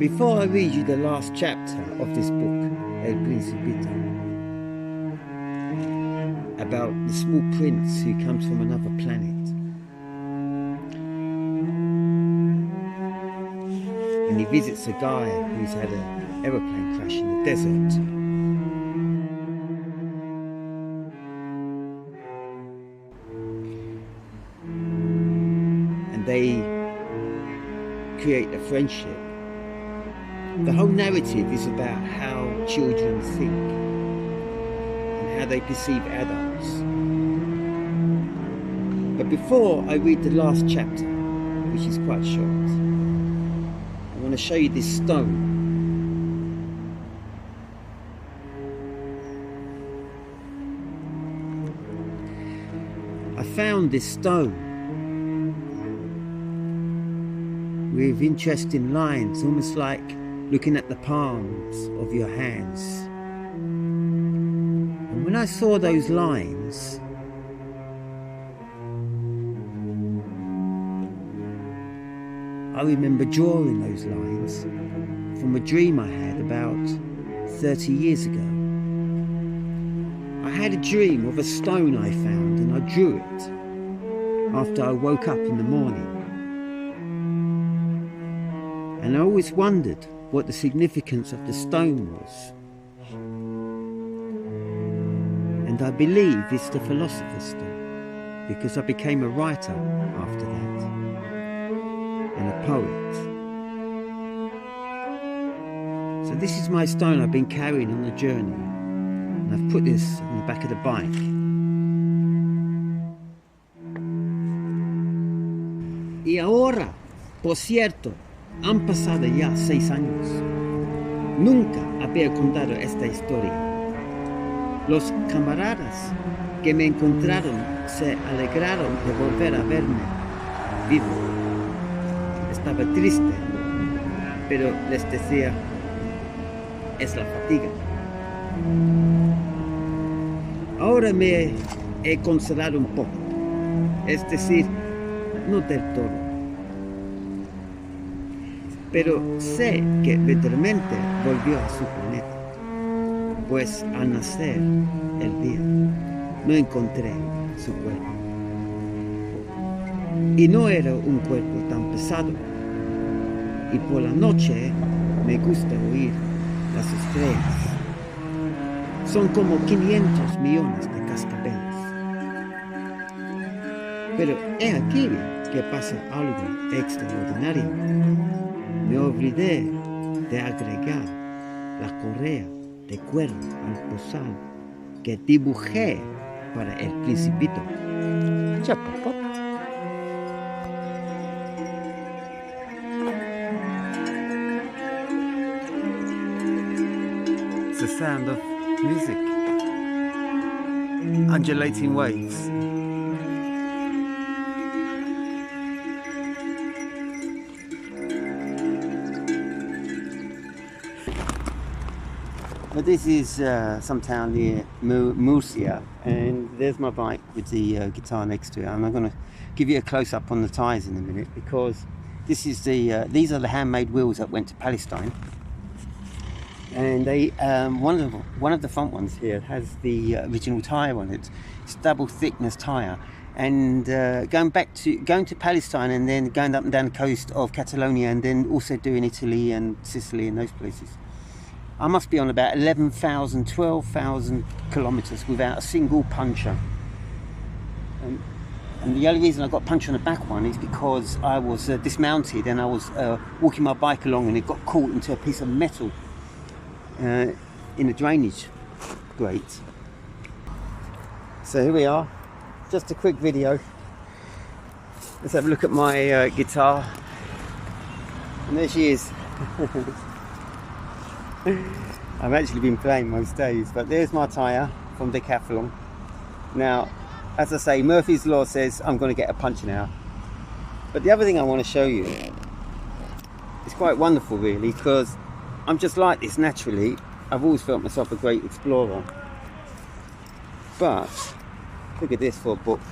Before I read you the last chapter of this book, El Principito, about the small prince who comes from another planet, and he visits a guy who's had an aeroplane crash in the desert. And they create a friendship. The whole narrative is about how children think and how they perceive adults. But before I read the last chapter, which is quite short, I want to show you this stone. I found this stone with interesting lines, almost like looking at the palms of your hands. And when I saw those lines, I remember drawing those lines from a dream I had about 30 years ago. I had a dream of a stone I found, and I drew it after I woke up in the morning. And I always wondered what the significance of the stone was. And I believe it's the philosopher's stone, because I became a writer after that, and a poet. So this is my stone I've been carrying on the journey, and I've put this in the back of the bike. Y ahora, por cierto, han pasado ya 6 años. Nunca había contado esta historia. Los camaradas que me encontraron se alegraron de volver a verme vivo. Estaba triste, pero les decía, es la fatiga. Ahora me he consolado un poco, es decir, no del todo. Pero sé que literalmente volvió a su planeta, pues al nacer el día no encontré su cuerpo. Y no era un cuerpo tan pesado, y por la noche me gusta oír las estrellas. Son como 500 millones de cascabeles. Pero he aquí que pasa algo extraordinario. Me olvidé de agregar la correa de cuero al bozal que dibujé para el Principito. Chapapop. It's the sound of music, undulating waves. But this is some town near Murcia, and there's my bike with the guitar next to it. And I'm going to give you a close-up on the tyres in a minute, because this is these are the handmade wheels that went to Palestine. And they one of the front ones here has the original tyre on it. It's double thickness tyre. And going to Palestine, and then going up and down the coast of Catalonia, and then also doing Italy and Sicily and those places. I must be on about 11,000, 12,000 kilometres without a single puncture. And the only reason I got a puncture on the back one is because I was dismounted, and I was walking my bike along, and it got caught into a piece of metal in a drainage grate. So here we are, just a quick video. Let's have a look at my guitar. And there she is. I've actually been playing most days, but there's my tyre from Decathlon. Now, as I say, Murphy's Law says I'm going to get a punch now. But the other thing I want to show you is quite wonderful, really, because I'm just like this naturally. I've always felt myself a great explorer. But look at this for a book.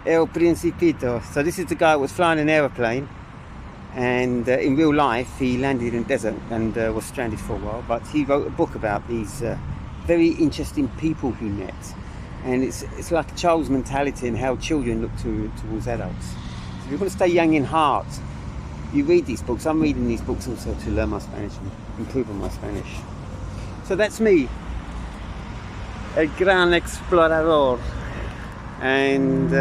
El Principito. So this is the guy who was flying an aeroplane, And in real life, he landed in the desert and was stranded for a while. But he wrote a book about these very interesting people he met. And it's like a child's mentality and how children look towards adults. So if you want to stay young in heart, you read these books. I'm reading these books also to learn my Spanish and improve on my Spanish. So that's me, el gran explorador. And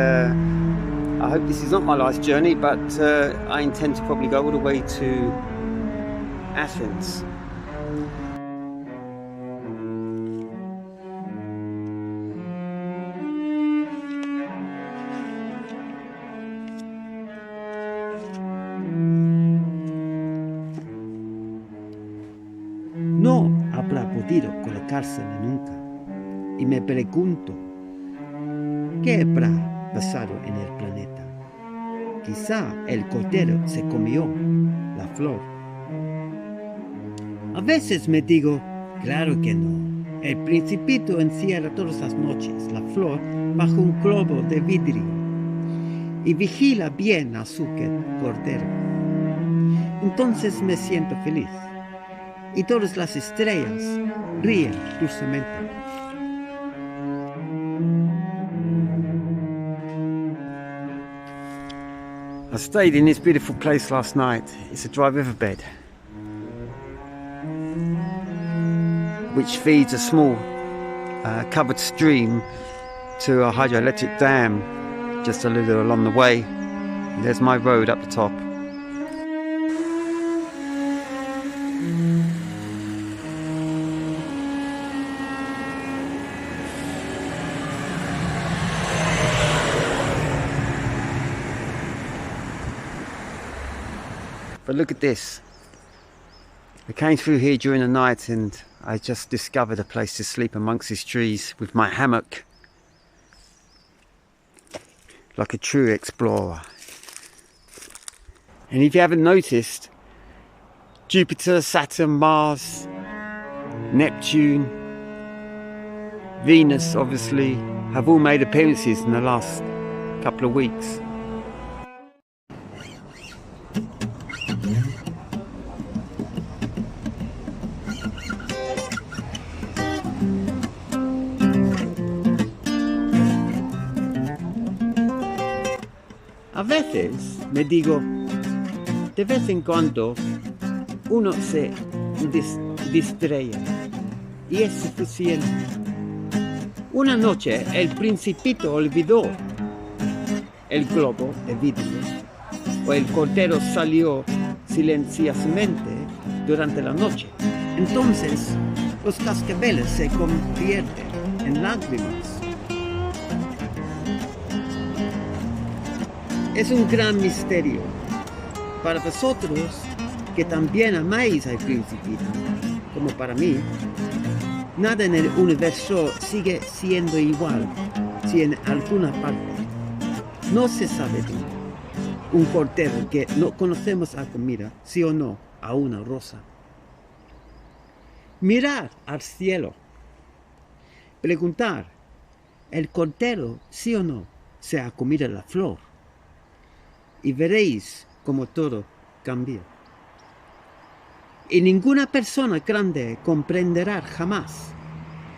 I hope this is not my last journey, but I intend to probably go all the way to Athens. No habrá podido colocárseme nunca, y me pregunto, ¿qué habrá pasado en el planeta? Quizá el cordero se comió la flor. A veces me digo, claro que no. El Principito encierra todas las noches la flor bajo un globo de vidrio y vigila bien a su cordero. Entonces me siento feliz y todas las estrellas ríen dulcemente. I stayed in this beautiful place last night. It's a dry riverbed which feeds a small covered stream to a hydroelectric dam just a little along the way. There's my road up the top. But look at this. I came through here during the night and I just discovered a place to sleep amongst these trees with my hammock. Like a true explorer. And if you haven't noticed, Jupiter, Saturn, Mars, Neptune, Venus obviously have all made appearances in the last couple of weeks. A veces me digo, de vez en cuando uno se distrae y es suficiente. Una noche el Principito olvidó el globo de vidrio o el cordero salió silenciosamente durante la noche. Entonces los cascabeles se convierten en lágrimas. Es un gran misterio para vosotros que también amáis al Principito, como para mí. Nada en el universo sigue siendo igual si en alguna parte no se sabe de un cordero que no conocemos a comida, sí o no, a una rosa. Mirar al cielo, preguntar, ¿el cordero sí o no se ha comido la flor? Y veréis cómo todo cambia. Y ninguna persona grande comprenderá jamás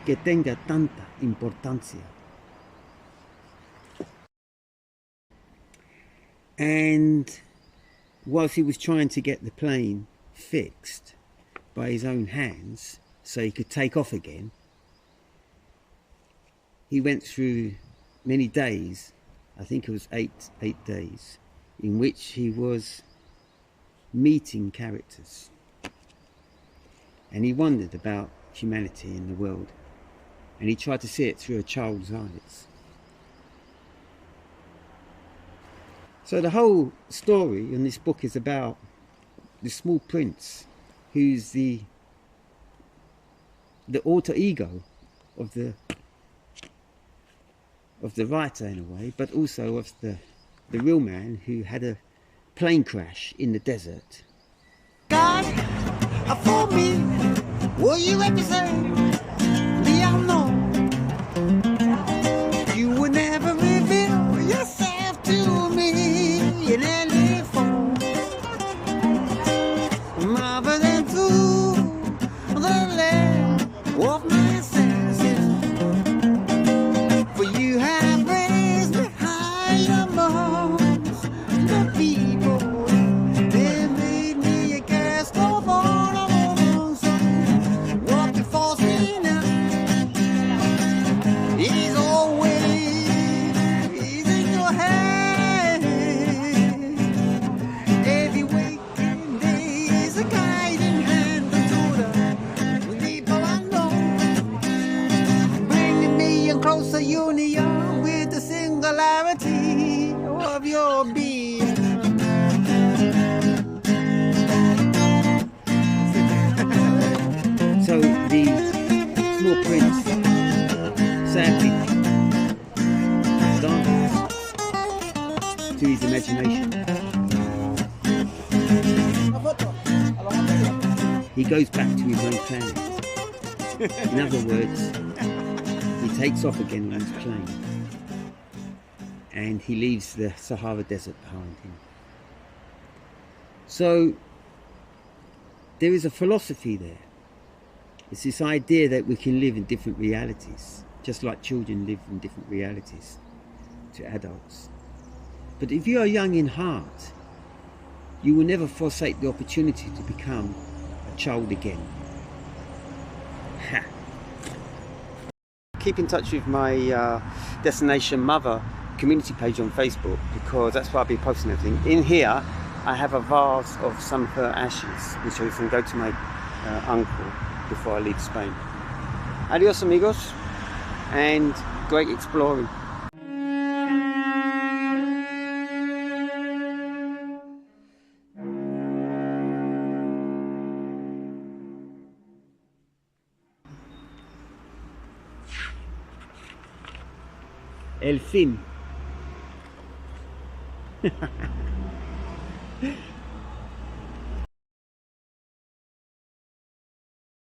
que tenga tanta importancia. And whilst he was trying to get the plane fixed by his own hands so he could take off again, he went through many days, I think it was eight days, in which he was meeting characters. And he wondered about humanity in the world. And he tried to see it through a child's eyes. So the whole story in this book is about the small prince, who's the alter ego of the writer in a way, but also of the real man who had a plane crash in the desert. God, for me, will you represent the unknown? You will never reveal yourself to me in any form. gravity of your being. So the small prince sadly dies to his imagination. He goes back to his own planet. In other words, he takes off again on his plane and he leaves the Sahara Desert behind him. So there is a philosophy there. It's this idea that we can live in different realities, just like children live in different realities to adults. But if you are young in heart, you will never forsake the opportunity to become a child again. Ha. Keep in touch with my Destination Mother community page on Facebook, because that's where I'll be posting everything. In here I have a vase of some of her ashes which I can go to my uncle before I leave Spain. Adios amigos, and great exploring. El fin.